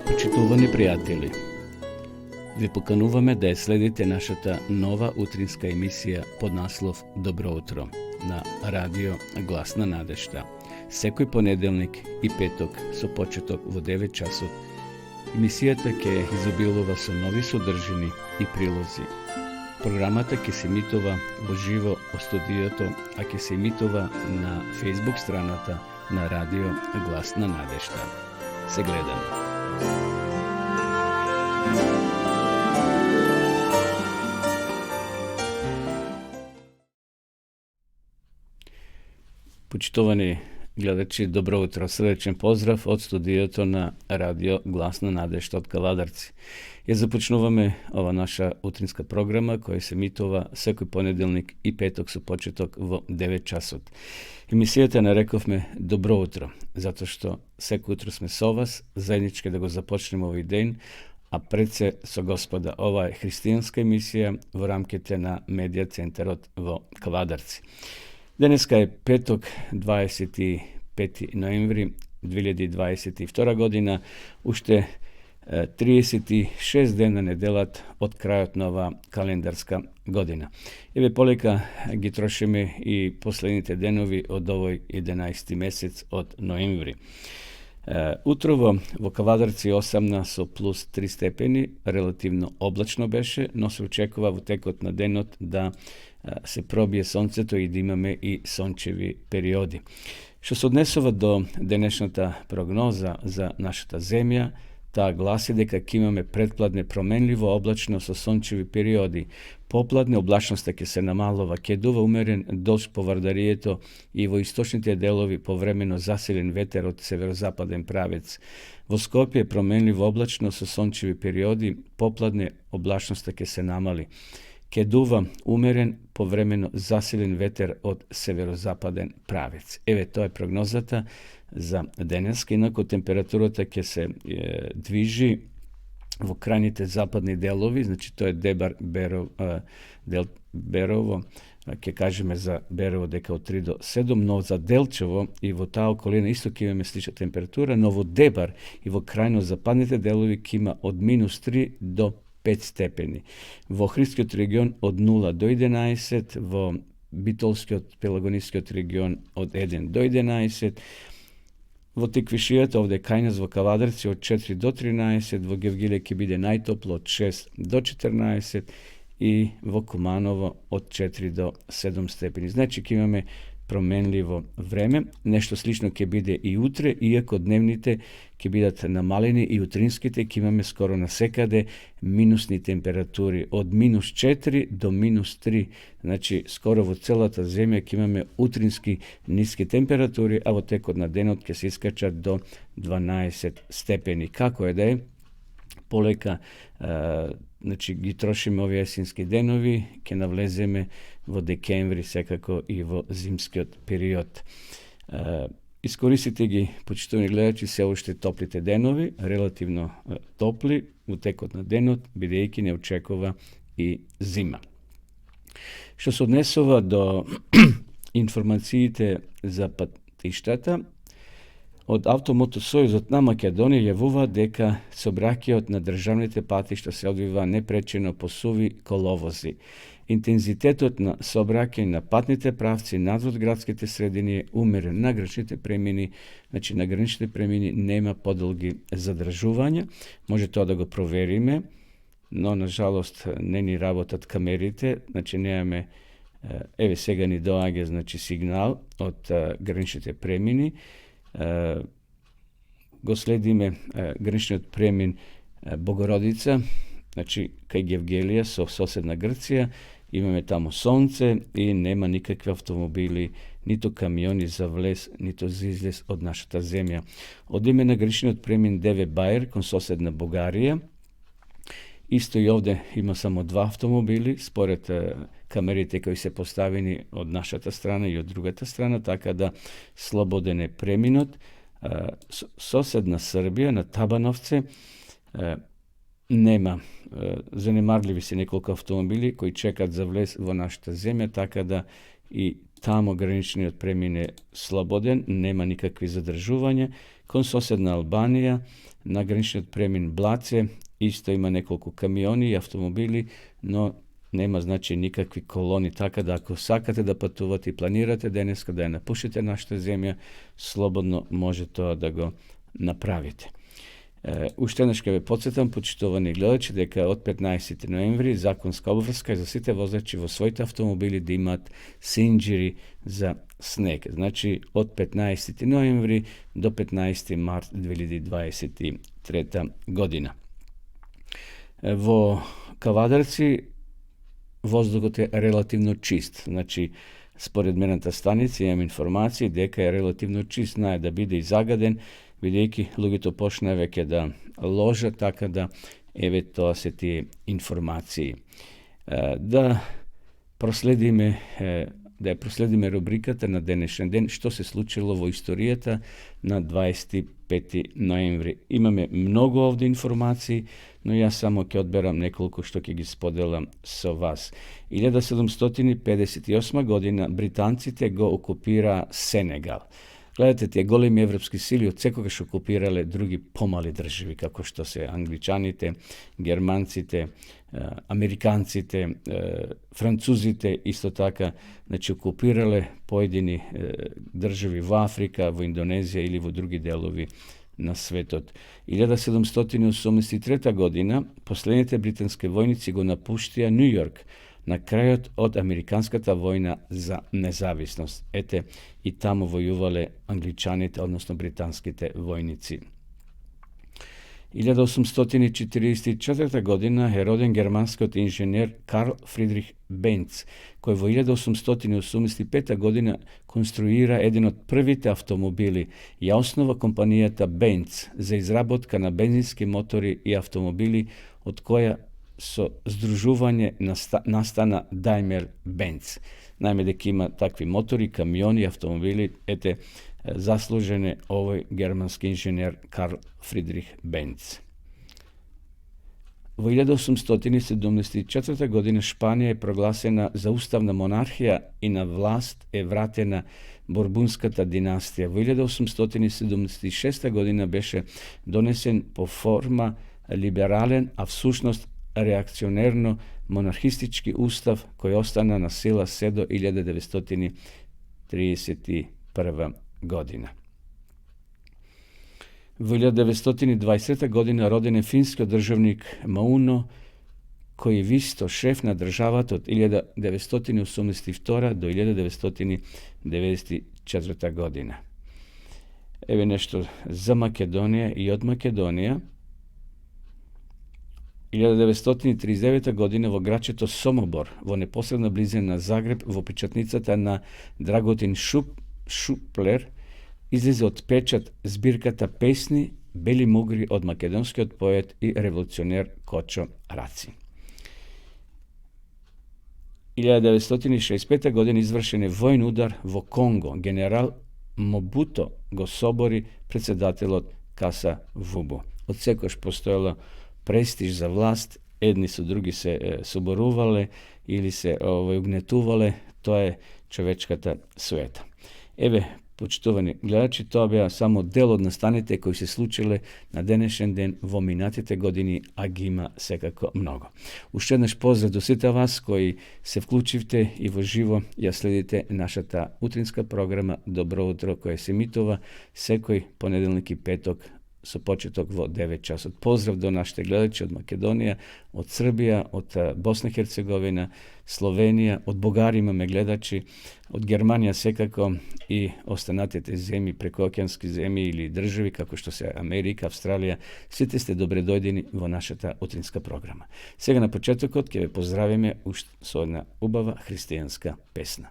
Почитувани пријатели, ви покануваме да ја следите нашата нова утринска емисија под наслов Добро утро на радио Глас на надежта. Секој понеделник и петок со почеток во 9 часот. Емисијата ќе изобилува со нови содржини и прилози. Програмата ќе се емитува во живо во студиото, а ќе се емитува на Facebook страната на радио Глас на надежта. Се гледаме. Почитувани гледачи, добро утро, срдечен поздрав од студиото на радио Глас на надежта од Каладарци. Ја започнуваме ова наша утринска програма која се емитува секој понеделник и петок со почеток во 9 часот. Емисијата нарековме Добро утро, затоа што секој утро сме со вас, заеднички да го започнеме овој ден, а пред се со Господа. Ова е христијанска емисија во рамките на Медија центарот во Каладарци. Денеска е петок, 25 ноември 2022 година, уште 36 дена неделат од крајот на ова календарска година. Еве полека ги трошиме и последните денови од овој 11 месец од ноември. Утрово во Каладарци 18 со плюс 3 степени, релативно облачно беше, но се очекува во текот на денот да се пробие сонцето и да имаме и сончеви периоди. Што се однесува до денешната прогноза за нашата земја, таа гласи дека ќе имаме предпладне променливо облачно со сончеви периоди. Попладне облачноста ќе се намалува, ќе дува умерен дожд по Вардарието и во источните делови повремено засилен ветер од северозападен правец. Во Скопје променливо облачно со сончеви периоди, попладне облачноста ќе се намали. Ке дува умерен, повремено засилен ветер од северозападен правец. Еве, тоа е прогнозата за денеска, инако температурата ќе се движи во крајните западни делови, значи тоа е Дебар, Берово, ќе кажеме за Берово дека од 3 до 7, но за Делчево и во таа околина исто ќе имаме слична температура, но во Дебар и во крајно западните делови ќе има од минус 3 до 5 степени. Во Охридскиот регион од 0 до 11, во Битолскиот, Пелагонискиот регион од 1 до 11, во Теквишијата, овде кај нас во Каладарци од 4 до 13, во Гевгиле ќе биде најтопло од 6 до 14 и во Куманово од 4 до 7 степени. Значи ќе имаме променливо време. Нешто слично ќе биде и утре, иако дневните ќе бидат намалени и утринските ќе имаме скоро насекаде минусни температури од минус 4 до минус 3. Значи скоро во целата земја ќе имаме утрински ниски температури, а во текот на денот ќе се искачат до 12 степени. Како е да е, полека значи ги трошиме овие есенски денови, ќе навлеземе во декември, секако и во зимскиот период. Искористите ги, почитувани гледачи, се уште топлите денови, релативно топли во текот на денот, бидејќи не очекува и зима. Што се однесува до информациите за патиштата, од Автомотосојузот на Македонија јавува дека сообраќајот на државните патишта се одвива непречено по суви коловози. Интензитетот на сообраќај на патните правци надвор градските средини е умерен. На граничните премини, значи на граничните премини нема подолги задржувања. Може тоа да го провериме, но на жалост не ни работат камерите, значи немаме, еве сега ни доаѓа значи сигнал од граничните премини. Го следиме граничниот премин Богородица, значи кај Гевгелија со соседна Грција, имаме таму сонце и нема никакви автомобили, ниту камиони за влез, ниту за излез од нашата земја. Од име на граничниот премин Деве Бајер кон соседна Бугарија, исто и овде има само 2 автомобили, според камерите кои се поставени од нашата страна и од другата страна, така да слободен е преминот. Соседна Србија, на Табановце, нема, занемарливи се неколку автомобили кои чекат за влез во нашата земја, така да i tamo granični otpremnin je sloboden, nema nikakvih zadržuvanja. Konsosedna Albanija, na granični otpremnin Blace, isto ima nekoliko kamioni i automobili, no nema znači nikakvi koloni, tako da ako sakate da patuvate i planirate danas kada je napušite naša zemlja, slobodno može to da go napravite. Uštednaške ve podsjetam, počtovani gledači, дека od 15. novembri zakonska obvrska je za site vozači vo svojite automobili da imat sinđiri za sneg. Znači od 15. novembri do 15. mart 2023. godina. Vo Kavadarci vozduh je relativno čist. Znači, spored menata stanice imam informacije дека je relativno čist, znaje da bide i zagaden, vidjeki lugi to počne veke da loža, tako da eve to se ti informacije. Da prosledime rubrikata na današnji den, što se slučilo vo istorijata na 25. novembri. Imame mnogo ovdje informaciji, no ja samo ke odberam nekoliko što ke gi spodelam sa vas. 1758. godina Britanci te go okupira Senegal. Gledajte, te golemi evropski sili od sekogaš okupirale drugi pomali državi, kako što se Angličanite, Germancite, Amerikancite, Francuzite, isto tako, znači okupirale pojedini državi v Afrika, v Indonezija ili v drugi delovi na svetot. 1783. godina posljednjete britanske vojnici go napuštija New York, na kraju od amerikanskata vojna za nezavisnost. Ete, i tamo vojuvale Angličanite, odnosno britanskite vojnici. 1844. godina je roden germanski inženjer Karl Friedrich Benz, koji vo 1885. godina konstruira jedan od prvite automobili i osnova kompanijata Benz za izrabotka na benzinski motori i automobili od koja so združuvanje nastana Daimler-Benz. Naime, dek ima takvi motori, kamioni, automobili, ete zaslužene ovoj germanski inženjer Karl Friedrich Benz. U 1874. godine Španija je proglasena za ustavna monarhija i na vlast je vratena Borbunskata dinastija. U 1876. godina beše donesen po forma liberalen, a v sušnost reakcionerno monarhistički ustav koji ostana na sila sve do 1931. godina. U 1920. godina roden je finski državnik Mauno, koji je visto šef na državat od 1982. do 1994. godina. Evo nešto za Makedonije i od Makedonija. 1939. godine vo gračeto Somobor, vo neposredna blizina na Zagreb, vo pičatnicata na Dragutin Šupler, izleze od pečat zbirkata pesni Beli mugri od makedonski od poet i revolucioner Kočo Raci. 1965. godine izvršen je vojni udar vo Kongo. General Mobuto go sobori predsedatelj od Kasa Vubu. Od sekoš postojalo prestiž za vlast, jedni su drugi se suboruvale ili se ugnetuvale, to je čovečkata sveta. Eve, počtovani gledači, to bi samo del od nastanite koji se slučile na današnji den vo minatite godini, a gima sekako mnogo. Ušte naš pozdrav do svita vas koji se vključivte i vo živo ja sledite naša ta utrinska programa Dobro utro koje se mitova sekoj ponedeljnik i petok so početok vo 9 časov. Pozdrav do našte gledače od Makedonija, od Srbija, od Bosne i Hercegovina, Slovenija, od Bogarima me gledači, od Germanija sekako i ostanatete zemlji, prekookeanski zemlji ili državi, kako što se Amerika, Australija, svi ste dobredojdeni vo naša ta utrinska programa. Svega na početak od keve pozdravime sodna ubava hristijanska pesna.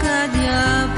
Kad ja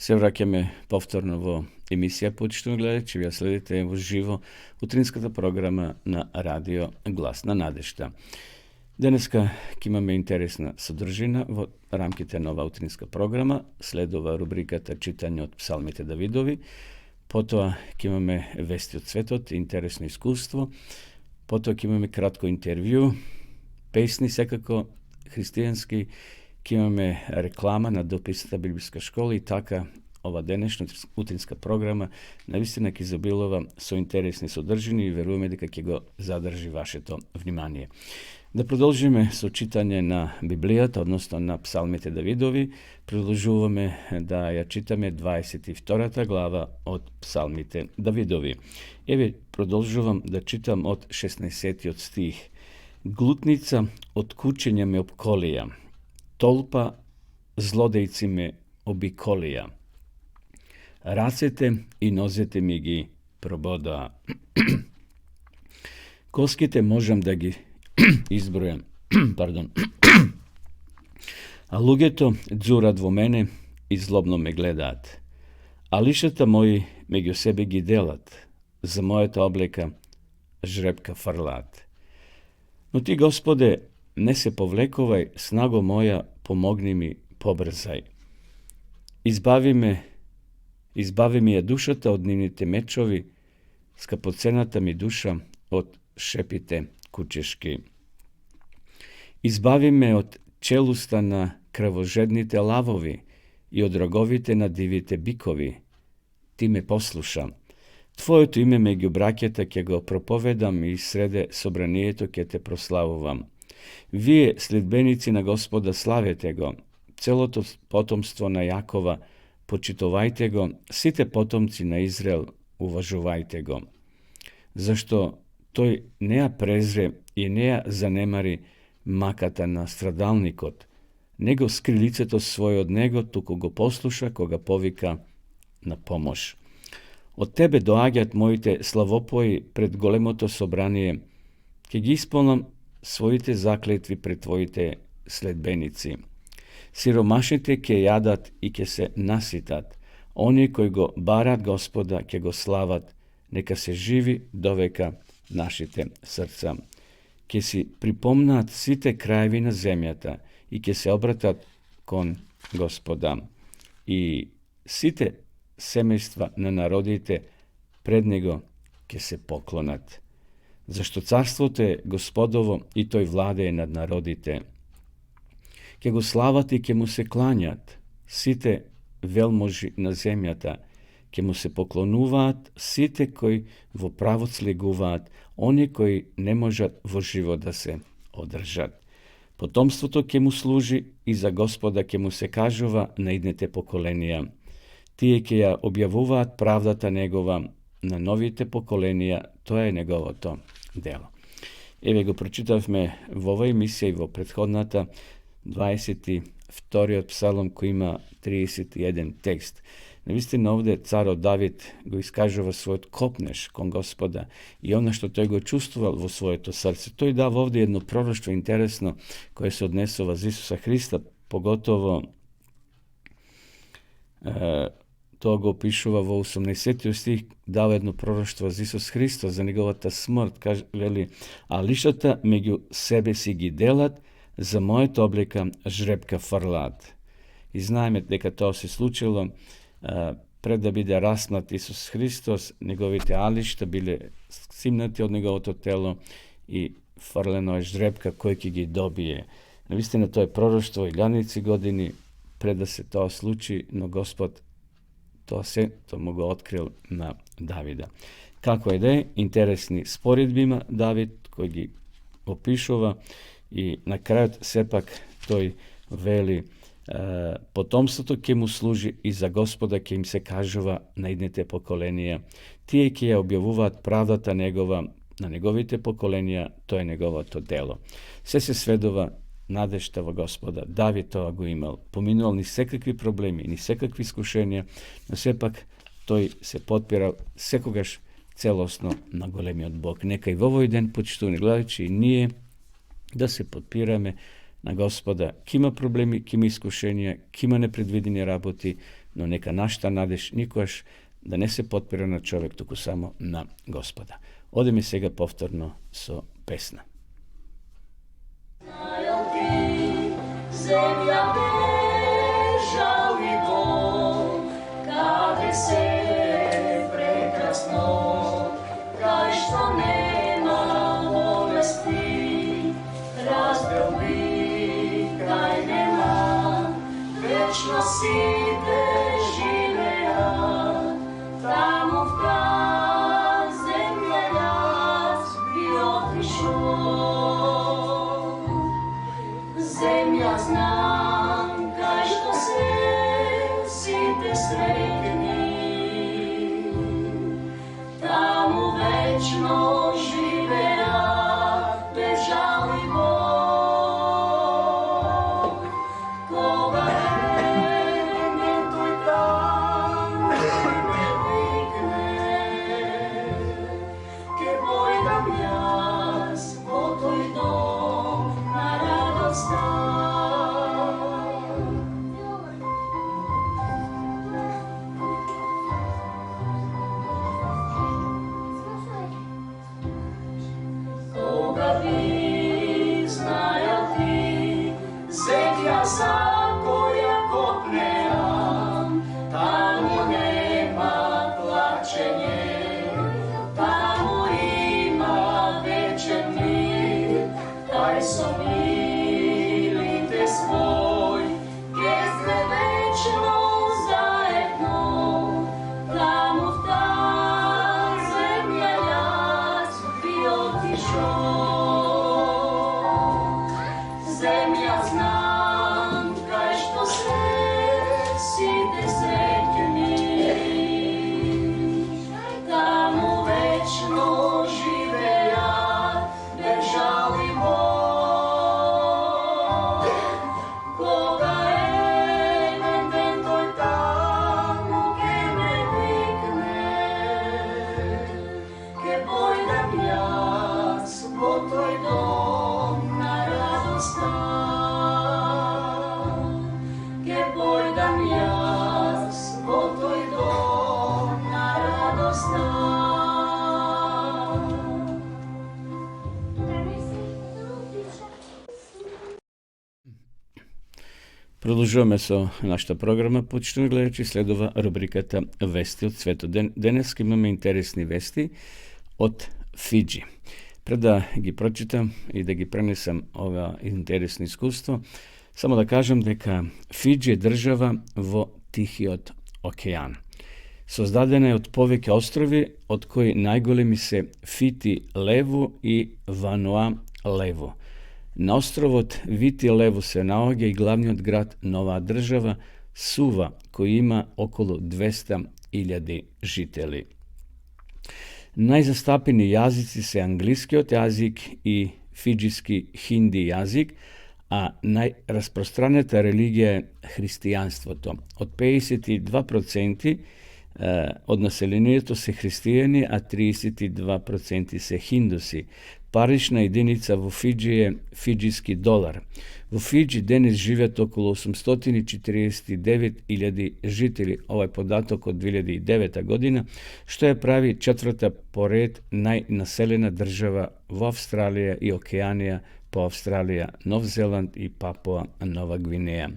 Се враќаме повторно во емисија, почитувани гледачи, вие следите во живо утринската програма на Радио Глас на надежта. Денеска ќе имаме интересна содржина во рамките на оваа утринска програма. Следува рубриката Читање од псалмите Давидови, потоа ќе имаме вести од светот, интересно искуство, потоа ќе имаме кратко интервју, песни секако христијански, ќе имаме реклама на Дописната библиска школа и така ова денешна утринска програма навистина ќе изобилува со интересни содржини и веруваме дека ќе го задржи вашето внимание. Да продолжиме со читање на Библијата, односно на псалмите Давидови. Продолжуваме да ја читаме 22 глава од псалмите Давидови. Еве, продолжувам да читам од 16 стих. Глутница од кучења ме обколија, толпа злодејци ме обиколија. Рацете и нозете ми ги прободаа. Коските можам да ги избројам. А луѓето ѕурат во мене и злобно ме гледаат. А лишата мои меѓу себе ги делат, за мојата облека жребка фрлаат. Но ти, Господе, не се повлекувај, снаго моја, помогни ми, побрзај. Избави ми ја душата од нивните мечови, скапоцената ми душа од шепите кучешки. Избави ме од челуста на крвожедните лавови и од роговите на дивите бикови. Ти ме послуша. Твоето име меѓу браќата ќе го проповедам и среде собранието ќе те прославувам. Вие, следбеници на Господа, славете го. Целото потомство на Јакова, почитувајте го. Сите потомци на Израел, уважувајте го. Зашто тој не ја презре и не ја занемари маката на страдалникот, не го скри лицето своје од него, туку го послуша кога повика на помош. Од тебе доаѓаат моите славопои пред големото собрание, ќе ги исполнам своите заклетви пред твоите следбеници. Сиромашните ќе јадат и ќе се наситат, они кои го барат Господа ќе го слават, нека се живи довека нашите срца. Ќе си припомнаат сите краеви на земјата и ќе се обратат кон Господа. И сите семејства на народите пред него ќе се поклонат. Зашто царството е Господово и тој владее над народите. Ќе го слават и ќе му се кланјат сите велможи на земјата, ќе му се поклонуваат сите кои во правот слегуваат, они кои не можат во живот да се одржат. Потомството ќе му служи и за Господа ќе му се кажува на идните поколенија. Тие ќе ја објавуваат правдата негова на новите поколенија, тоа е неговото дело. Еве го прочитавме во оваа емисија и во претходната 22 псалом кој има 31 текст. Навистина овде царот Давид го искажува својот копнеш кон Господа и она што тој го чувствувал во своето срце. Тој дава овде едно пророштво интересно кое се однесува за Исуса Христа, поготово тоа го опишува во 18 стих, дава едно пророштво за Исус Христос, за неговата смрт, вели, а лишата меѓу себе си ги делат, за мојата облека жребка фрлаат. И знаеме дека тоа се случило пред да биде распнат Исус Христос, неговите алишта биле симнати од неговото тело и фрлено е жребка кој ќе ги добие. Навистина тоа е пророштво 1000 години пред да се тоа случи, но Господ тоа му го открил на Давида. Како е да е, интересни споредби има Давид кој ги опишува и на крајот сепак тој вели потомството ќе му служи и за Господа ќе им се кажува на идните поколенија. Тие ќе ја објавуваат правдата негова на неговите поколенија, тоа е неговото дело. Се сведува надежта во Господа. Давид тоа го имал. Поминувал ни секакви проблеми, ни секакви искушенија, но сепак тој се потпирал секогаш целосно на големиот Бог. Нека и во овој ден, почитувани гледачи, и ние да се потпираме на Господа. Ки има проблеми, ки има искушенија, ки има непредвидени работи, no neka našta nadeš nikoš, da ne se potpira na čovjek, tuku samo na Gospoda. Ode mi se ga povtorno so pesna. Zemlja bežali dom, kade se prekrasno, kaj što nema bolesti, razbel bi, kaj nema, večno si preživeja, tamo v ta zemljac bi otišao. Zemlja znam, kaj što se site sretni, tamo večno živeja, bežali Bog. Koga ne toj tam, ne vikne, ke pojdam jaz, o toj dom, na radost dan. Koga bi znajal ti, zemlja za koja kopnea, tamo nema plačenje, tamo ima večer mir, taj so milite svoj, jezde večno zajedno, tamo v ta zemljac bi otišao. Zemlja znam, kaj što se site sretni, tamo večno živeja, bežali Bog. Koga ne toj tamo, ke me vikne, ke pojdam jaz, po toj dom, na radost dan. Ke pojdam jaz, po toj dom, na radost dan. Продолжуваме со нашата програма, почитувани гледачи, следува рубриката Вести од светот. Денес имаме интересни вести од Фиджи. Пред да ги прочитам и да ги пренесам ова интересно искуство, само да кажам дека Фиджи е држава во Тихиот океан. Создадена е од повеќе острови, од кои најголеми се Фити Леву и Вануа Леву. На островот Вити Леву се наоѓа и главниот град на оваа држава, Сува, кој има околу 200.000 жители. Најзастапени јазици се англискиот јазик и фиджиски хинди јазик, а најраспространета религија е христијанството. Од 52% од населението се христијани, а 32% се хиндуси. Парична единица во Фиджи е фиджиски долар. Во Фиджи денес живеат околу 849.000 жители, овој податок од 2009 година, што ја прави четврта поред најнаселена држава во Австралија и Океанија по Австралија, Нов Зеланд и Папуа Нова Гвинеја.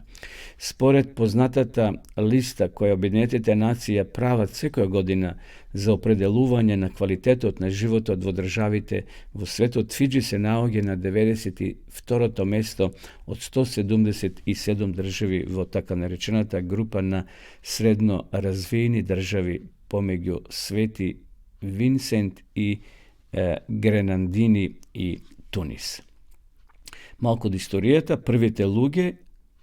Според познатата листа која Обединетите нации ја прават секоја година за определување на квалитетот на животот во државите во светот, Фиджи се наоѓа на 92-то место од 177 држави во така наречената група на средно развиени држави помеѓу Свети Винсент и Гренадини и Тунис. Малку од историјата, првите луѓе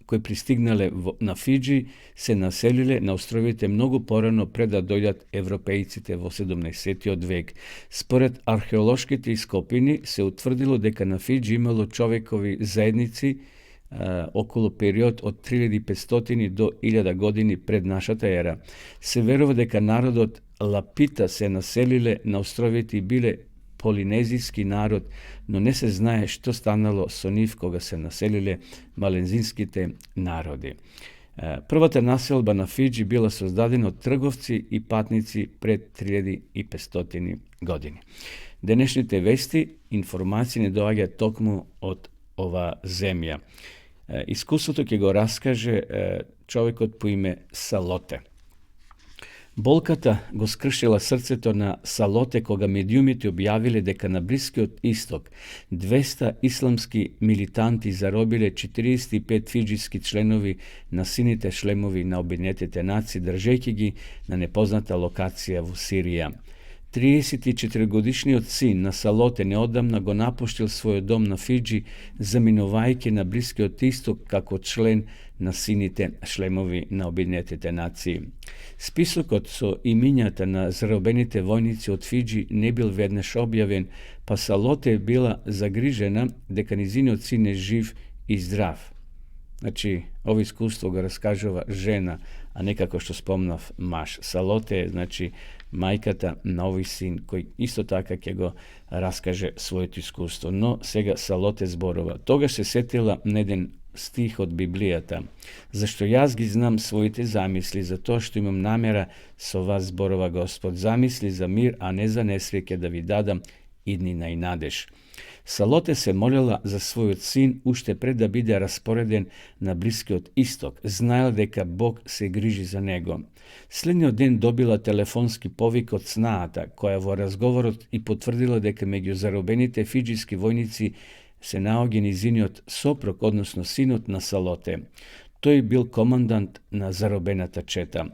кои пристигнале на Фиджи се населиле на островите многу порано пред да дојдат европејците во 17 век. Според археолошките ископини се утврдило дека на Фиджи имало човекови заедници околу период од 3500 до 1000 години пред нашата ера. Се верува дека народот Лапита се населиле на островите и биле полинезиски народ, но не се знае што станало со нив кога се населиле малензинските народи. Првата населба на Фиджи била создадена од трговци и патници пред 3500 години. Денешните вести, информации не доаѓаат токму од ова земја. Искуството ќе го раскаже човекот по име Салоте. Болката го скршила срцето на Салоте кога медиумите објавиле дека на Блискиот Исток 200 исламски милитанти заробиле 45 фиджиски членови на сините шлемови на Обединетите нации, држејќи ги на непозната локација во Сирија. 34-годишниот син на Салоте неодамна го напуштил својот дом на Фиджи, заминувајќи на Блискиот Исток како член на сините шлемови на Обединетите нации. Списокот со имињата на заробените војници од Фиджи не бил веднаш објавен, па Салоте била загрижена дека низиниот син е жив и здрав. Значи, ово искуство го раскажува жена, а не како што спомнав маж. Салоте е, значи, мајката на овој син, кој исто така ќе го раскаже своето искуство. Но сега Салоте зборува. Тогаш се сетила на еден стих од Библијата. Зашто јас ги знам своите замисли, за тоа што имам намера со вас, зборува Господ. Замисли за мир, а не за несреќа, да ви дадам иднина и надеж. Салоте се молела за својот син уште пред да биде распореден на Блискиот Исток. Знаела дека Бог се грижи за него. Следниот ден добила телефонски повик од снаата, која во разговорот и потврдила дека меѓу заробените фиджиски војници се наоѓа низиниот сопруг, односно синот на Салоте. Тој бил командант на заробената чета.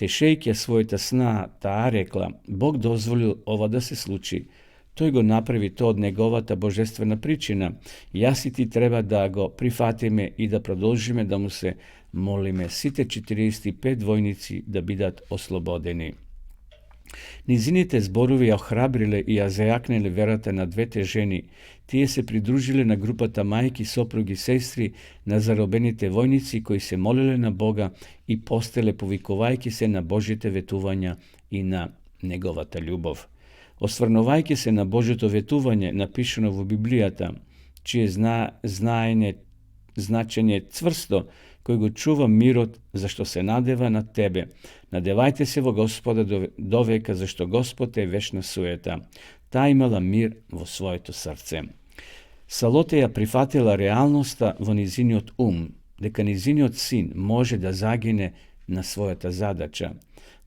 Тешејќи својата сна, таа рекла, Бог дозволил ова да се случи. Тој го направи тоа од неговата божествена причина. Јас и ти треба да го прифатиме и да продолжиме да му се молиме сите 45 војници да бидат ослободени. Низините зборови ја охрабриле и ја зајакнеле верата на двете жени. Тие се придружиле на групата мајки, сопруги, сестри на заробените војници кои се молеле на Бога и постеле повикувајќи се на Божите ветувања и на неговата љубов. Осврнувајќи се на Божето ветување напишано во Библијата, чие значење цврсто, кој го чува мирот, зашто се надева на тебе. Надевајте се во Господа довека, зашто Господ е вечна суета. Таа имала мир во своето срце. Салоте ја прифатила реалноста во низиниот ум, дека низиниот син може да загине на својата задача.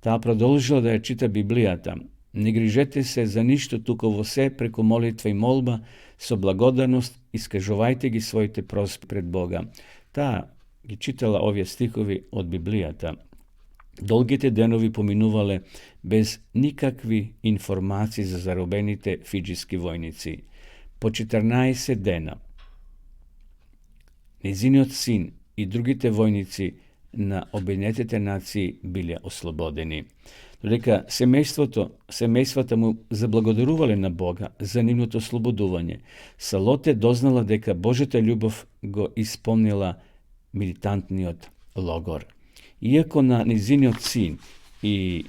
Таа продолжила да ја чита Библијата. Не грижете се за ништо, туку во се преку молитва и молба, со благодарност искажувајте ги своите просби пред Бога. Таа ги читала овие стихови од Библијата. Долгите денови поминувале без никакви информации за заробените фиджиски војници. По 14 дена низиниот син и другите војници на Обединетите нации биле ослободени. Додека семејствата му заблагодарувале на Бога за нивното ослободување, Салоте дознала дека Божјата љубов го исполнила милитантниот логор. Иако на низиниот син и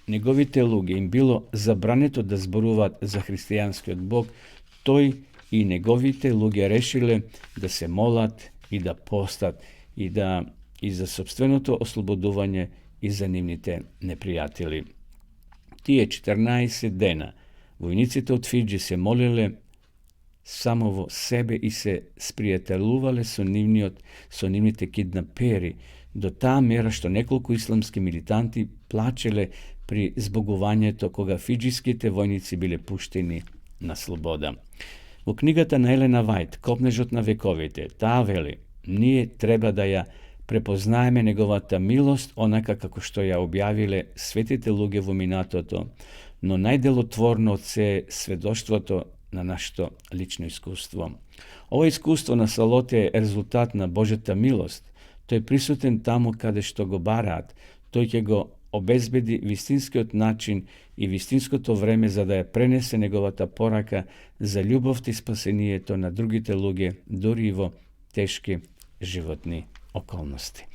неговите луѓе им било забрането да зборуваат за христијанскиот Бог, тој и неговите луѓе решиле да се молат и да постат и за собственото ослободување и за нивните непријатели. Тие 14 дена војниците од Фиджи се молеле само во себе и се спријателувале со нивните киднапери, до таа мера што неколку исламски милитанти плачеле при збогувањето кога фиджиските војници биле пуштени на слобода. Во книгата на Елена Вајт, Копнежот на вековите, таа вели: ние треба да ја препознаеме неговата милост онака како што ја објавиле светите луѓе во минатото, но најделотворно од се е сведоштвото на нашето лично искуство. Ова искуство на Салоте е резултат на Божјата милост. Тој е присутен таму каде што го бараат. Тој ќе го обезбеди вистинскиот начин и вистинското време за да ја пренесе неговата порака за љубовта и спасението на другите луѓе, дури и во тешки животни околности.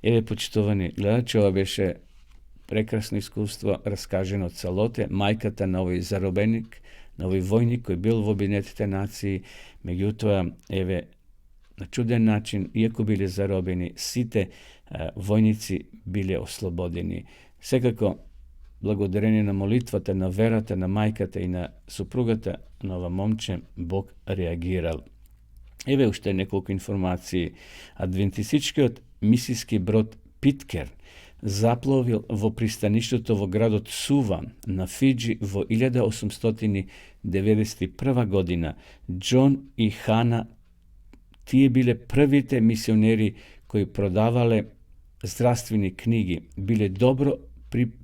Еве, почитувани гледачи, ова беше прекрасно искуство раскажено од Салоте, мајката на овој заробеник, на овој војник кој бил во Обединетите нации. Меѓутоа, еве, на чуден начин, иако биле заробени, сите војници биле ослободени. Секако, благодарение на молитвата, на верата, на мајката и на супругата на ова момче, Бог реагирал. Еве уште неколку информации. Адвентистичкиот мисиски брод Питкер запловил во пристаништето во градот Сува на Фиджи во 1891 година. Џон и Хана, тие биле првите мисионери кои продавале здравствени книги, биле добро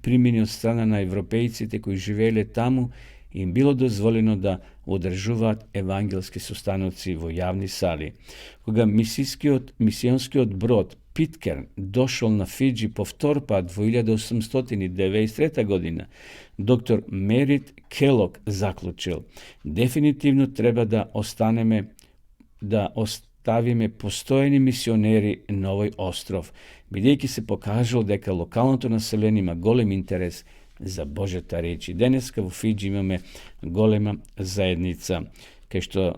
примени од страна на европејците кои живееле таму и им било дозволено да одржуваат евангелски состаноци во јавни сали. Кога мисионскиот брод Питкер дошол на Фиджи по втор пат во 1893 година, доктор Мерит Келок заклучил: дефинитивно треба да оставиме постојани мисионери на овој остров, бидејќи се покажало дека локалното население има голем интерес за Божјата реч. Денеска во Фиджи имаме голема заедница, кај што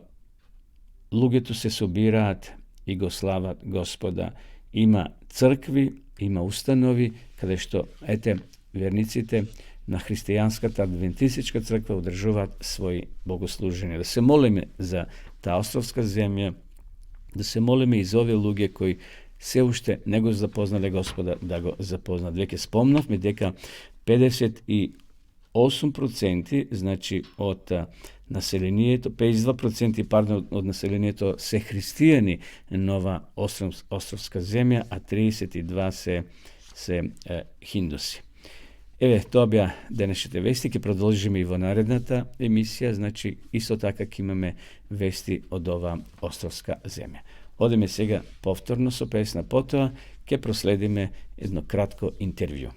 луѓето се собираат и го слават Господа. Има цркви, има установи, каде што, верниците на христијанската адвентистичка црква одржуваат своји богослужења. Да се молиме за таа островска земја, да се молиме и за овие луѓе кои се уште не го запознале Господа, да го запознат. Веќе спомнавме дека 58%, значи од населението, 52% од населението се христијани на ова островска земја, а 32% се хиндуси. Еве, тоа беа денешните вести, ќе продолжиме и во наредната емисија, значи исто така ќе имаме вести од ова островска земја. Одеме сега повторно со песна, потоа ќе проследиме едно кратко интервју.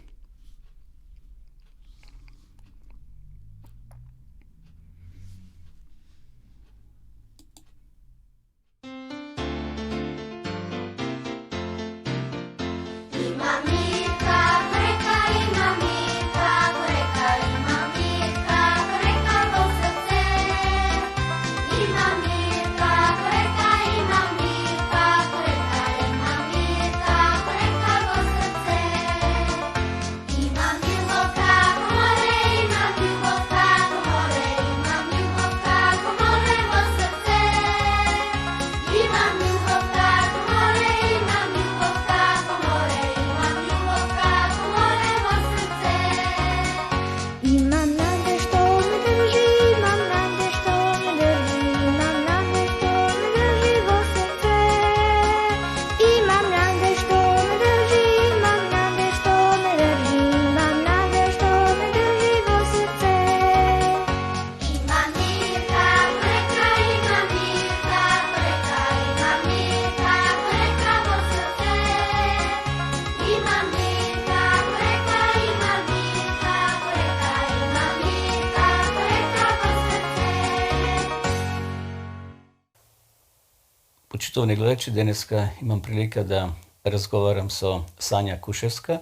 Почитувани гледачи, денеска имам прилика да разговарам со Сања Кушевска,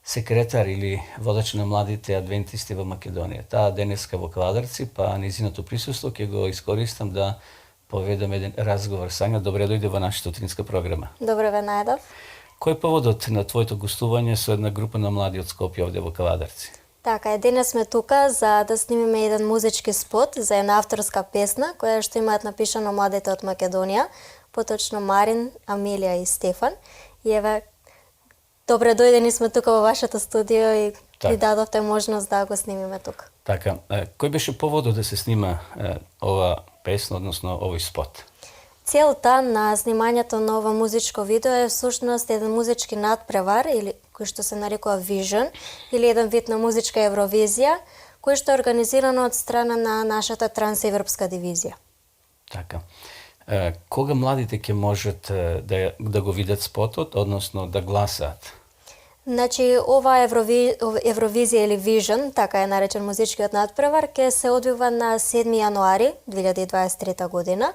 секретар или водач на младите адвентисти во Македонија. Таа денеска во Кладарци, па низиното присуство ќе го искористам да поведам еден разговор. Сања, добре дојде во нашата утринска програма. Добре ве најдов. Кој е поводот на твоето гостување со една група на млади од Скопје овде во Кладарци? Така, денес сме тука за да снимиме еден музички спот за една авторска песна која што имаат напишано младите од Македонија, поточно Марин, Амилија и Стефан. И еве, добре дојдени сме тука во вашето студио и ни дадовте можност да го снимиме тука. Така, кој беше поводот да се снима ова песна, односно овој спот? Целта на снимањето на ова музичко видео е всушност еден музички надпревар, или кој што се нарекува Vision, или еден вид на музичка Евровизија, кој што е организирано од страна на нашата трансевропска дивизија. Така. Кога младите ќе можат да го видат спотот, односно да гласаат? Значи, ова Евровизија или Vision, така е наречен музичкиот надпревар, ќе се одвива на 7 јануари 2023 година.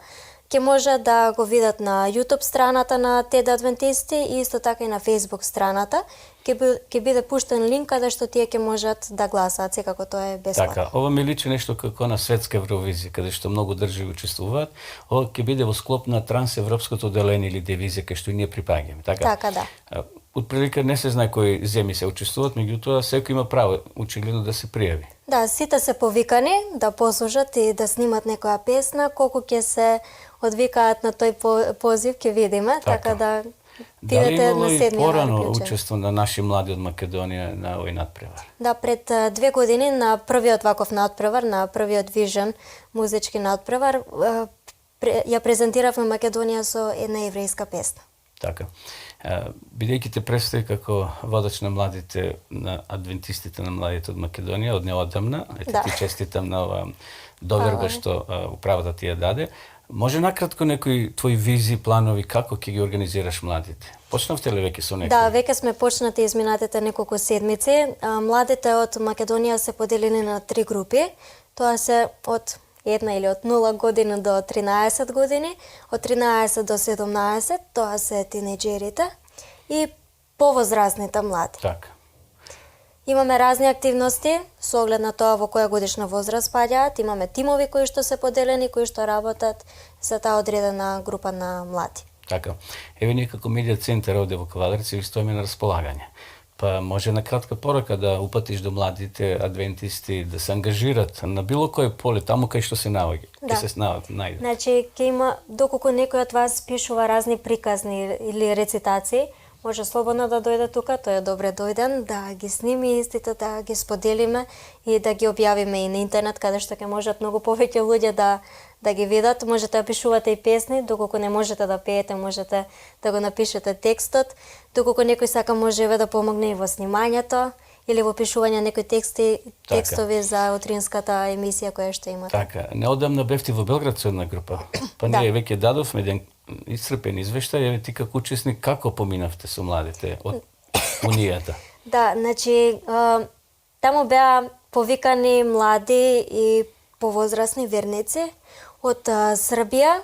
Ќе може да го видат на YouTube страната на TED Адвентисти и исто така и на Facebook страната. ќе биде пуштен линк каде што тие ќе можат да гласаат, секако тоа е бесплатно. Така, ова ми личи нешто како на светска Евровизија, каде што многу држави учествуваат. Ова ќе биде во склоп на трансевропското деление или дивизија кај што и ние припаѓаме, така? Така, да. Отприлика не се знае кои земји се учествуваат, меѓутоа секој има право очигледно да се пријави. Да, сите се повикани да послушат и да снимат некоја песна, колку ќе се одвикаат на тој позив ќе видиме, така да Дали бидете имало на и седмиот порано уклучени. учество на наши млади од Македонија на овој надпревар? Да, пред 2 години на првиот ваков надпревар, на првиот Vision музички надпревар, ја презентиравме Македонија со една еврејска песна. Така. Бидејќи те представи како водач на младите, на адвентистите на младите од Македонија, од неодамна, Да. ти честитам на ова доверба што управата ти ја даде. Може накратко некои твои визии, планови, како ќе ги организираш младите? Почнавте ли веќе со некои? Да, веќе сме почнати изминатите неколку седмици. Младите од Македонија се поделени на 3 групи. Тоа се од 1 или од 0 години до 13 години, од 13 до 17, тоа се тинеџерите и повозрастните млади. Така. Имаме разни активности со оглед на тоа во која годишна возраст спаѓаат. Имаме тимови кои што се поделени, кои што работат за таа одредена група на млади. Така. Еве ние како медија центар овде во Квадраци ви стоиме на располагање. Па може на кратка порака да упатиш до младите адвентисти да се ангажират на било кој поле таму кај што се наоѓа. Да. Ќе се најде. Значи, ќе има, доколку некој од вас пишува разни приказни или рецитации, може слободно да дојде тука, тој е добре дојден, да ги сними истите, да ги споделиме и да ги објавиме и на интернет, каде што ќе можат многу повеќе луѓе да ги видат. Можете да пишувате и песни, доколку не можете да пеете, можете да го напишете текстот. Доколку некој сака, може да помогне и во снимањето или во пишување некои текстови за утринската емисија која што имате. Така, неодамна бевти во Белград со една група. Па Да. ние веќе дадовме еден исцрпен извештај, еве ти како учесник како поминавте со младите од унијата? Да, значи, таму беа повикани млади и повозрастни верници од Србија,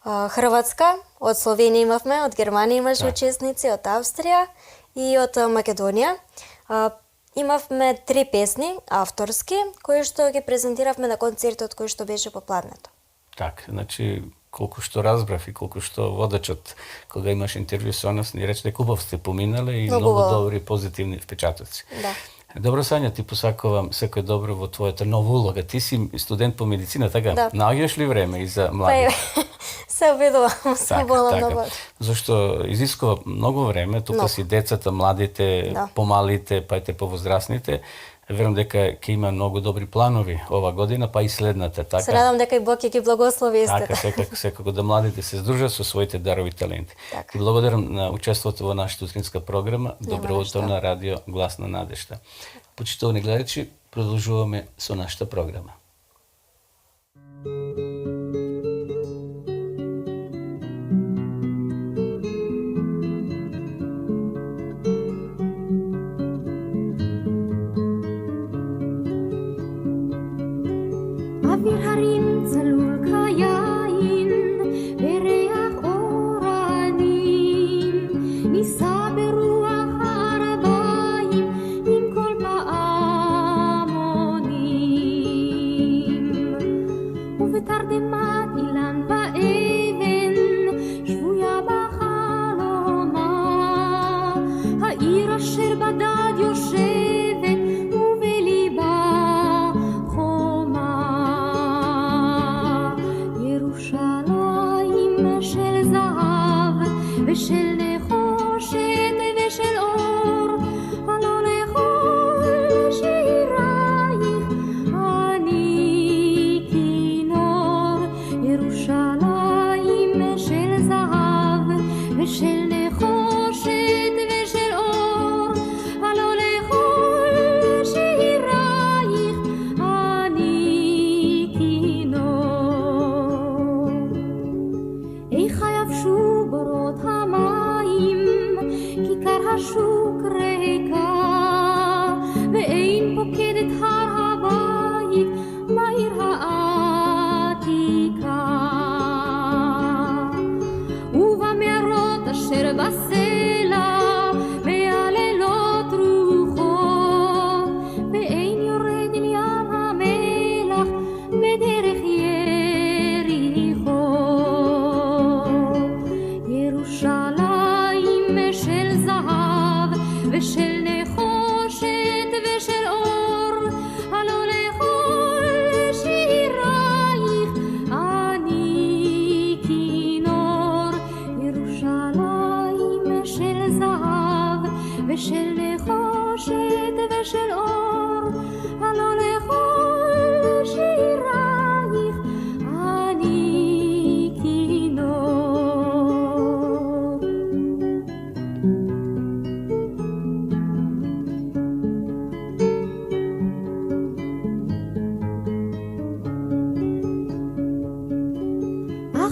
Хрватска, од Словенија имавме, од Германија имаше учесници, од Австрија и од Македонија. Имавме 3 песни, авторски, кои што ги презентиравме на концертот кој што беше по пладнето. Така, значи колку што разбрав и колку што водачот кога имаш интервју со нас ни рече дека убав сте поминале и Многу многу убаво. добри позитивни впечатоци. Да. Добро, Сања, ти посакувам секој добро во твојата нова улога. Ти си студент по медицина, така? Да. Наоѓаш ли време и за Па млади? се обидувам, се волам многу. Зашто изискува многу време, тука Многу. си децата, младите, Да. помалите, па и те повозрастните. Верувам дека ќе има многу добри планови ова година, па и следната, така? Се надам дека и Бог ќе ги благослови истите. Така, секако да младите се здружат со своите дарови и таленти. Така. Ти благодарам на учеството во нашата утринска програма. Добро на утро што. на радио Глас на надежта. Почитувани гледачи, продолжуваме со нашата програма. אוויר הרים צלול כיין, וריח אורנים, נישא ברוח הערביים עם כל פעמונים. ובתרדמת אילן ואבן, שבויה בחלומה, העיר אשר בדד יושבת, ובליבה חומה. ירושלים של זהב ושל נחושת ושל אור, הלא לכל שירייך אני כינור. ירושלים של זהב ושל נחושת ושל אור, הלא לכל שירייך אני כינור. איך יבשו בורות המים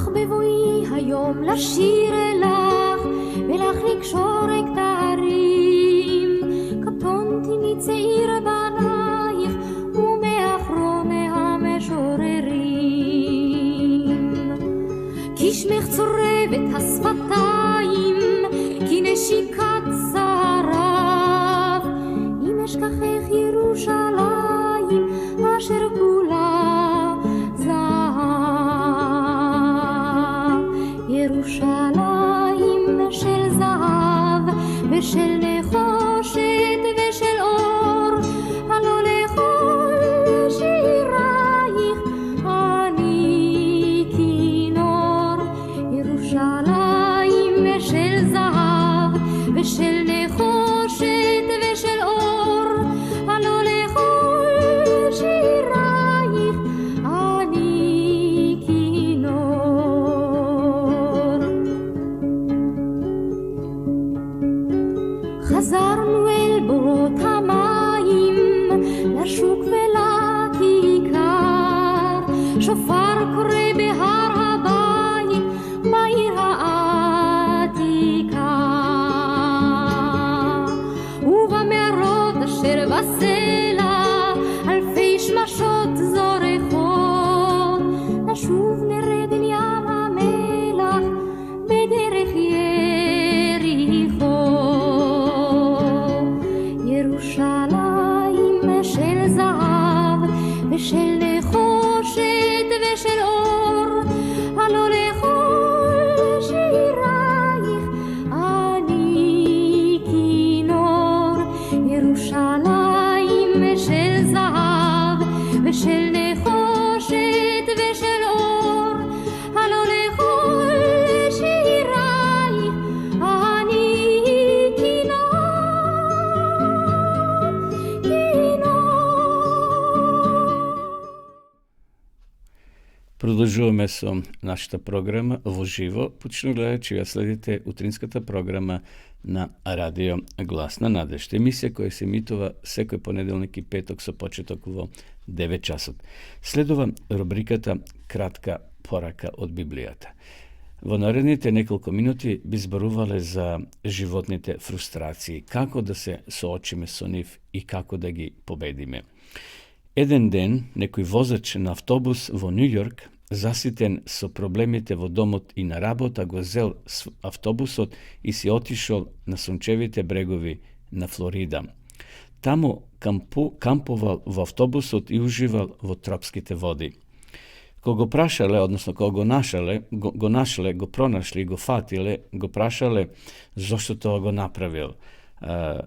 אך בבואי היום לשיר אלך ולך לקשור כתרים, קטונתי מצעיר בנייך ומאחרון המשוררים. כי שמך צורבת השפתיים, כי נשיקת שרף, אם אשכחך ירושלים אשר כולה זהב. ירושלים של זהב ושל נחושת ושל אור, הלא לכל שירייך אני כינור. ירושלים של זהב ושל נחושת ושל אור, הלא לכל שירייך אני כינור. חזרנו אל בורות המים, לשוק ולכיכר, שופר קורא בהר הבית, בעיר העתיקה. ובמערות אשר בסלע, אלפי שמשות זורחות, נשוב נרד אל ים המלח בדרך יריחו. ירושלים של זהב ושל נחושת ושל אור, הלא לכל שירייך אני כינור. ירושלים של זהב ושל נחושת ושל אור, הלא לכל שירייך אני Продолжуваме со нашата програма во живо. Почнуваме гледачи, ја следите утринската програма на Радио Глас на надежда. Емисија која се емитува секој понеделник и петок со почеток во 9 часот. Следува рубриката Кратка порака од Библијата. Во наредните неколку минути би зборувале за животните фрустрации, како да се соочиме со нив и како да ги победиме. Еден ден, некој возач на автобус во Нью Йорк, заситен со проблемите во домот и на работа, го зел автобусот и си отишол на сончевите брегови на Флорида. Таму кампувал во автобусот и уживал во тропските води. Кога го прашале, односно кога го нашле, го пронашли, го фатиле, го прашале зошто тоа го направил.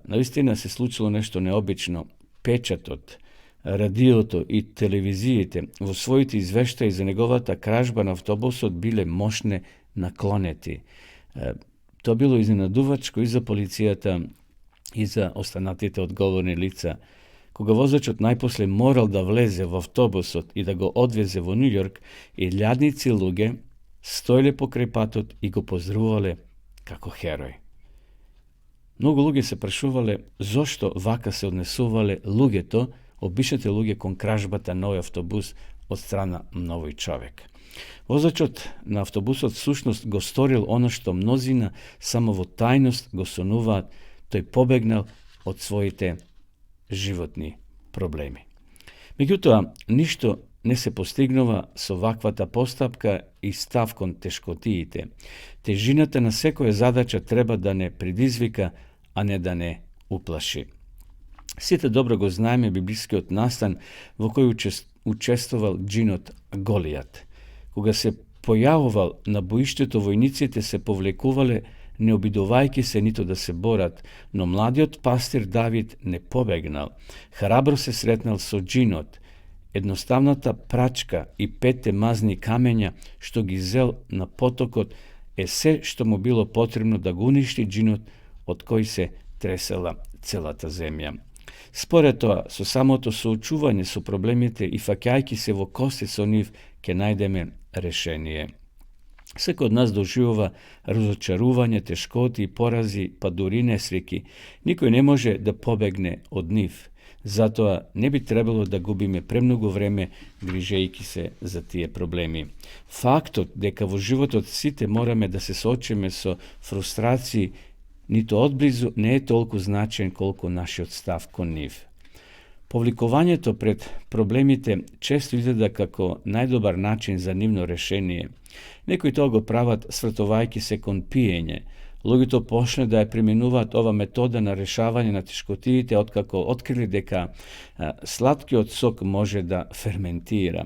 Наистина се случило нешто необично. Печатот, радиото и телевизиите во своите извештаи за неговата кражба на автобусот биле мощне наклонети. Тоа било изненадувачко и за полицијата и за останатите одговорни лица. Кога возачот најпосле морал да влезе во автобусот и да го одвезе во Нью Йорк, илјадници луѓе стоеле покрај патот и го поздравувале како херој. Многу луѓе се прашувале зошто вака се однесувале луѓето, обичните луѓе кон кражбата на овој автобус од страна на овој човек. Возачот на автобусот всушност го сторил оно што мнозина само во тајност го сонуваат, тој побегнал од своите животни проблеми. Меѓутоа, ништо не се постигнува со ваквата постапка и став кон тешкотиите. Тежината на секоја задача треба да не предизвика, а не да не уплаши. Сите добро го знаеме библискиот настан во кој учествувал джинот Голијат. Кога се појавувал на боиштето, војниците се повлекувале, не обидувајќи се нито да се борат, но младиот пастир Давид не побегнал. Храбро се сретнал со джинот. Едноставната прачка и 5 мазни камења што ги зел на потокот е се што му било потребно да го уништи джинот од кој се тресела целата земја. Според тоа, со самото соочување со проблемите и фаќајќи се во кости со нив, ќе најдеме решение. Секој од нас доживува разочарување, тешкоти и порази, па дури несреќи. Никој не може да побегне од нив. Затоа не би требало да губиме премногу време грижејќи се за тие проблеми. Фактот дека во животот сите мораме да се соочиме со фрустрации ниту одблизу не е толку значен колку нашиот став кон нив. Повликувањето пред проблемите често изгледа како најдобар начин за нивно решение. Некои тоа го прават свртувајќи се кон пиење. Луѓето почне да ја применуваат ова метода на решавање на тешкотиите откако открили дека сладкиот сок може да ферментира.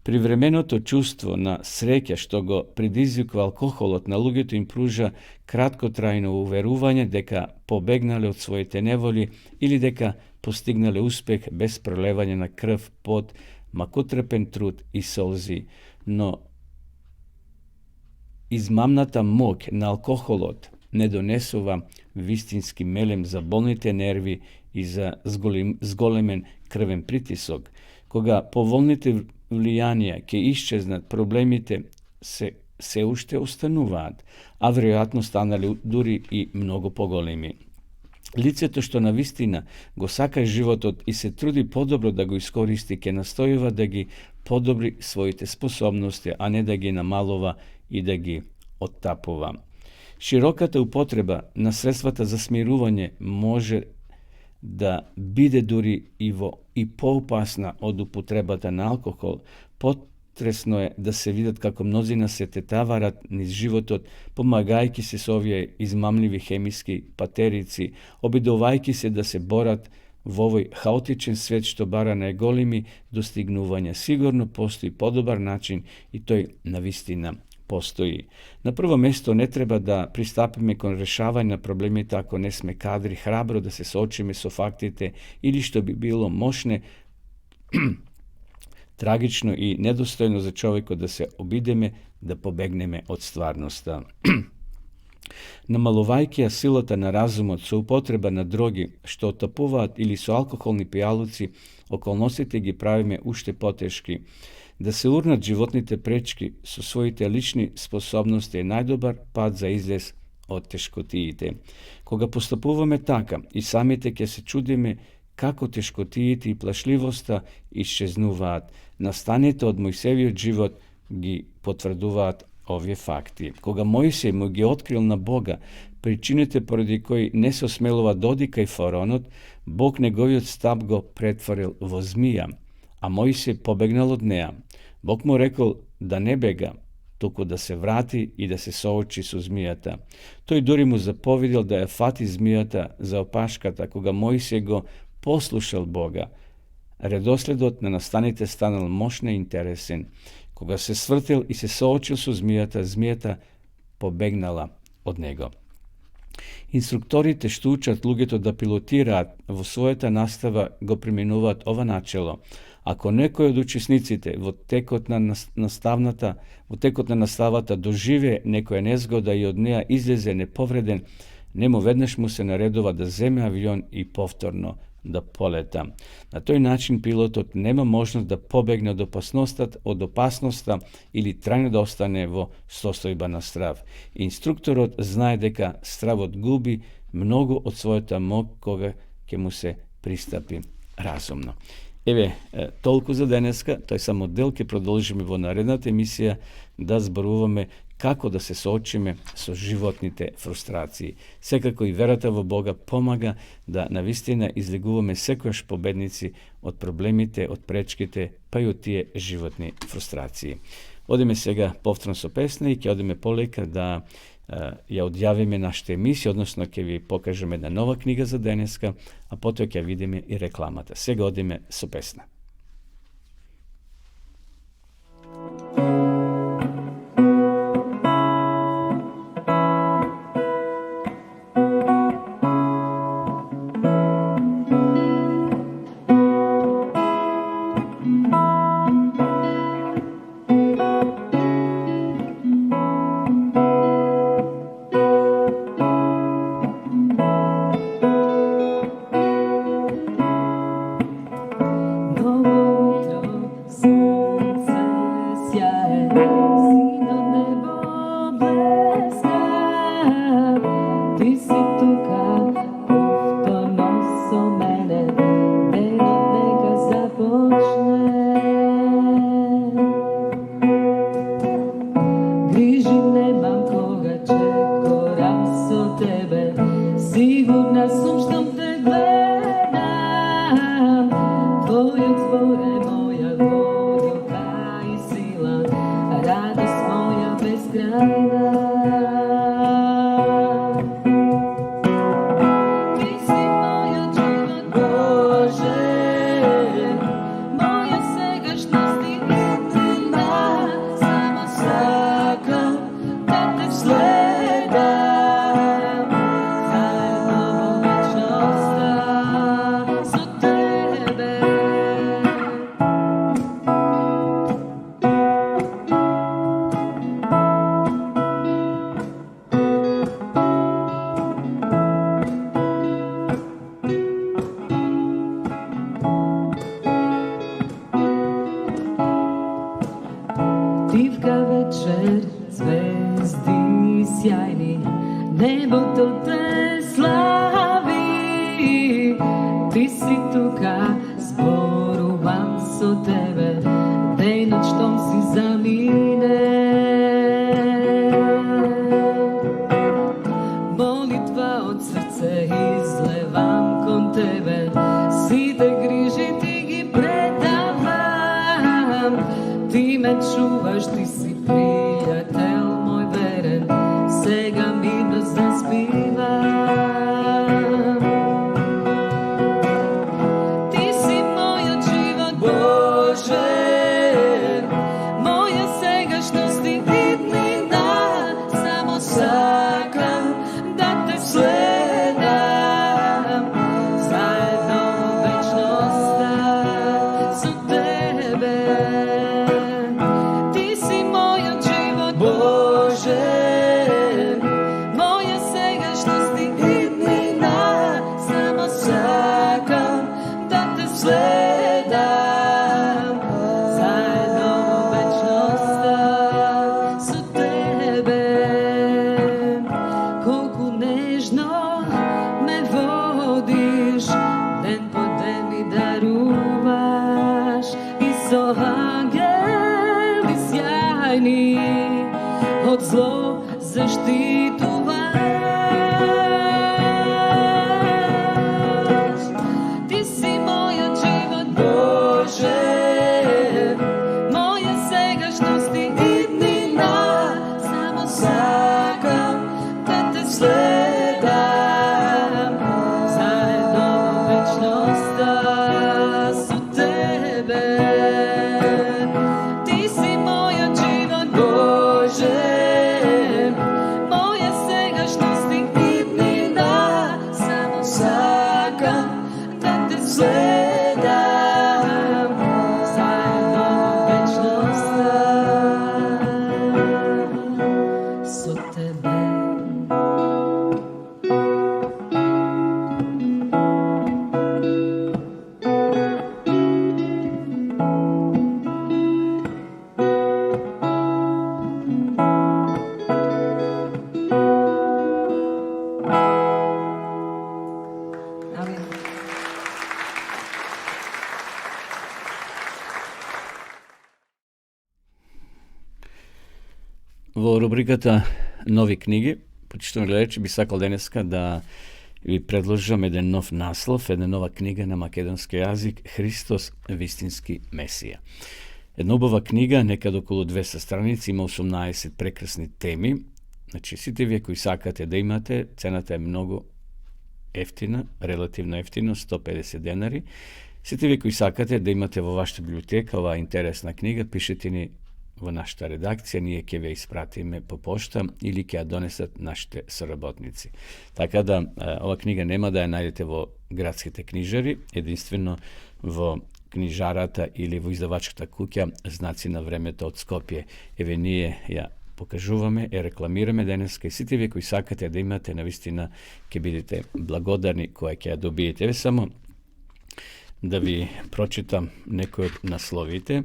Привременото чувство на среќа што го предизвикува алкохолот на луѓето им пружа краткотрајно уверување дека побегнале од своите неволи или дека постигнале успех без пролевање на крв, пот, макотрпен труд и солзи. Но измамната моќ на алкохолот не донесува вистински мелем за болните нерви и за зголемен крвен притисок. Кога поволните влијанија ќе исчезнат, проблемите се уште остануваат, а веројатно станали дури и многу поголеми. Лицето што на вистина го сака животот и се труди подобро да го искористи, ќе настојува да ги подобри своите способности, а не да ги намалува и да ги оттапува. Широката употреба на средствата за смирување може да биде дури и поопасна од употребата на алкохол. Потресно е да се видат како мнозина се тетаварат низ животот, помагајќи се со овие измамливи хемиски патерици, обидувајќи се да се борат во овој хаотичен свет што бара најголеми достигнувања. Сигурно постои подобар начин и тој навистина постои. На прво место не треба да пристапиме кон решавање на проблемите ако не сме кадри храбро да се соочиме со фактите или што би било мошне трагично и недостојно за човекот да се обидеме да побегнеме од стварноста. Намалувајќи ја силата на разумот со употреба на дроги што отапуваат или со алкохолни пијалуци, околностите ги правиме уште потешки. Да се урнат животните пречки со своите лични способности е најдобар пат за излез од тешкотиите. Кога постапуваме така, и самите ќе се чудиме како тешкотиите и плашливоста исчезнуваат. Настаните од Мојсевиот живот ги потврдуваат овие факти. Кога Мојсей му ги открил на Бога причините поради кои не се осмелува да оди кај фараонот, Бог неговиот стап го претворил во змија, а Мојсей побегнал од неа. Бог му рекол да не бега, туку да се врати и да се соочи со змијата. Тој дури му заповедил да ја фати змијата за опашката, кога Мојсей го послушал Бога. Редоследот на настаните станал мощно интересен. Кога се свртел и се соочил со змијата, змијата побегнала од него. Инструкторите што учат луѓето да пилотираат во својата настава го применуваат ова начело. Ако некој од учесниците во текот на наставата доживее некоја незгода и од неа излезе неповреден, нему веднаш му се наредува да земе авион и повторно да полета. На тој начин пилотот нема можност да побегне од опасноста или трајно да остане во состојба на страв. Инструкторот знае дека стравот губи многу од својата моќ кога ќе му се пристапи разумно. Еве, толку за денеска, тој само дел, ќе продолжиме во наредната емисија да зборуваме како да се соочиме со животните фрустрации. Секако и верата во Бога помага да навистина излегуваме секојаш победници од проблемите, од пречките, па и од тие животни фрустрации. Одиме сега повторно со песна и ќе одиме полека да ја одјавиме нашата емисија, односно ќе ви покажеме една нова книга за денеска, а потоа ќе видиме и рекламата. Сега одиме со песна. Do Дивка вечер, звезди sjajni, небото те слави. Ти си тука, зборувам со тебе, дејноќ штом си замине. Молитва од срце излевам кон тебе, сите грижи ти ги предавам. Ти ме чуваш, ти си пријател мој верен, сега мирно заспивам. Ти си мојот живот, Боже, моја сегашност и иднина, само сакам да те следам, заедно во вечноста со тебе. Ти си мојот живот, Боже, моја сегашност и иднина, само сакам да те следам, заедно во вечноста со тебе. Колку нежно ме водиш, ден по ден ми даруваш, и со ангели сјајни од зло заштитуваш. Ти си мојот живот, Боже, моја сегашност и иднина, само сакам да те следам, заедно во вечноста со тебе. Ти си мојот живот, Боже, моја сегашност и иднина, само сакам да те следам, заедно во вечноста со тебе. Амин. Во рубриката Нови книги, почитувани гледачи, би сакал денеска да ви предложам еден нов наслов, една нова книга на македонски јазик, Христос вистински Месија. Една убава книга, некад околу 200 страници, има 18 прекрасни теми. Значи, сите вие кои сакате да имате, цената е многу ефтина, релативно ефтино, 150 денари. Сите вие кои сакате да имате во вашата библиотека оваа интересна книга, пишете ни во нашата редакција, ние ќе ве испратиме по пошта или ќе ја донесат нашите соработници. Така да, ова книга нема да ја најдете во градските книжари, единствено во книжарата или во издавачката куќа Знаци на времето од Скопје. Еве ние ја покажуваме, ја рекламираме денеска и сите вие кои сакате да имате, навистина ќе бидете благодарни која ќе ја добиете. Еве само да ви прочитам некои од насловите.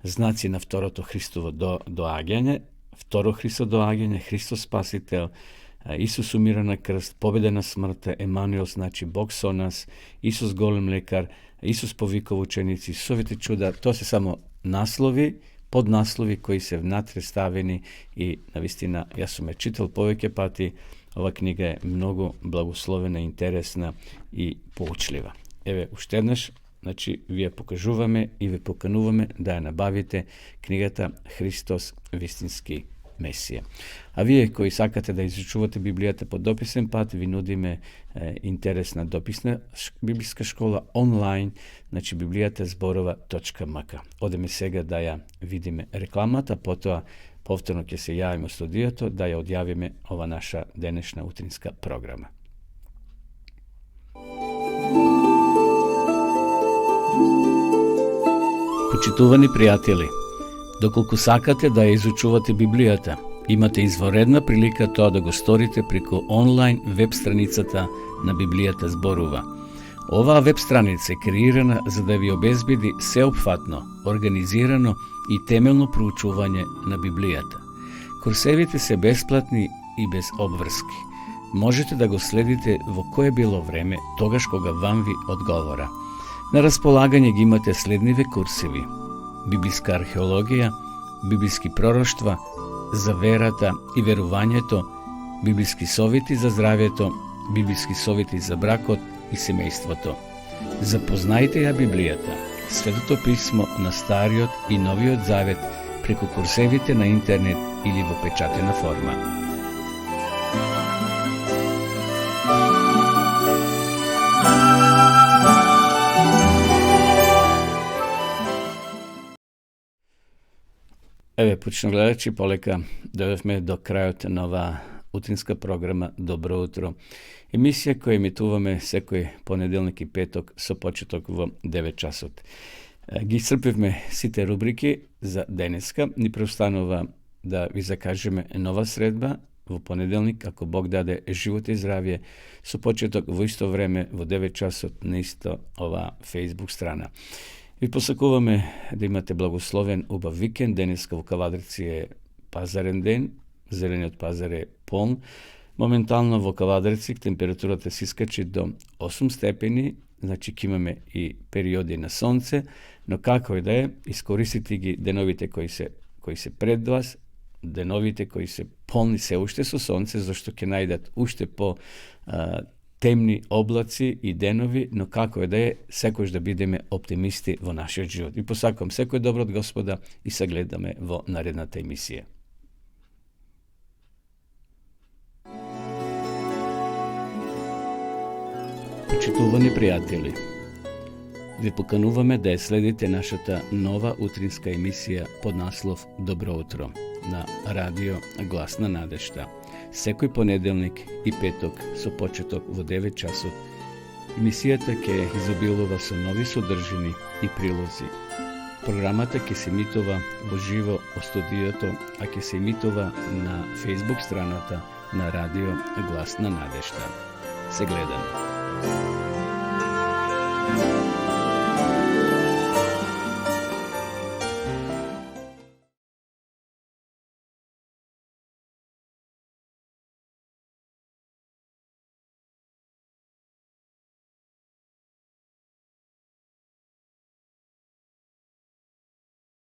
Знаци на второто Христово доаѓање, второ Христо доаѓање, Христос Спасител, Исус умира на крст, победа на смртта, Емануел значи Бог со нас, Исус голем лекар, Исус повикува ученици, Исусовите чуда. Тоа се само наслови, поднаслови кои се внатре ставени и навистина јас сум ја читал повеќе пати. Ова книга е многу благословена, интересна и поучлива. Еве уште еднаш, значи вие покажуваме и ве покануваме да ја набавите книгата Христос вистински Месија. А вие кои сакате да изучувате Библијата по дописен пат, ви нудиме интересна дописна библиска школа онлайн, значи библијата.зборова.мк. Одеме сега да ја видиме рекламата, потоа повторно ќе се јавиме во студиото да ја одјавиме ова наша денешна утринска програма. Почитувани пријатели, доколку сакате да ја изучувате Библијата, имате изворедна прилика тоа да го сторите преку онлайн веб страницата на Библијата зборува. Ova web stranica je kreirana za da vi obezbedi sveopfatno, organizirano i temeljno proučuvanje na Biblijata. Kursevite se besplatni i bez obvrski. Možete da go sledite vo koje bilo vreme togaš koga vam vi odgovora. Na raspolaganje gi imate slednive kursevi: biblijska arheologija, biblijski proroštva, za verata i verovanjeto, biblijski sovjeti za zdravjeto, biblijski sovjeti za brakot i semejstvoto. Zapoznajte ja Biblijata, Sveto pismo na Stariot i Noviot zavet preko kursevite na internet ili v pečatena forma. Evo, počno gledači, poleka doveme do kraja nova utrинска програма Добро утро. Емисија која емитуваме секој понеделник и петок со почеток во 9 часот. Ги исцрпивме сите рубрики за денеска. Ни преостанува да ви закажеме нова средба во понеделник, ако Бог даде живот и здравје, со почеток во исто време во 9 часот на исто ова Facebook страна. Ви посакуваме да имате благословен убав викенд. Денеска во Кавадрици е пазарен ден, зелениот пазар е полн. Моментално во Кавадрици температурата се искачи до 8 степени, значи ќе имаме и периоди на сонце, но како и да е, искористите ги деновите кои се пред вас, деновите кои се полни се уште со сонце, зашто ќе најдат уште по темни облаци и денови, но како и да е, секојаш да бидеме оптимисти во нашиот живот. И посакувам секој добро од Господа и се гледаме во наредната емисија. Почитувани пријатели, ви покануваме да ја следите нашата нова утринска емисија под наслов Добро утро на радио Глас на надежта. Секој понеделник и петок со почеток во 9 часот. Емисијата ќе изобилува со нови содржини и прилози. Програмата ќе се емитува во живо од студиото, а ќе се емитува на Facebook страната на радио Глас на надежта. Се гледаме.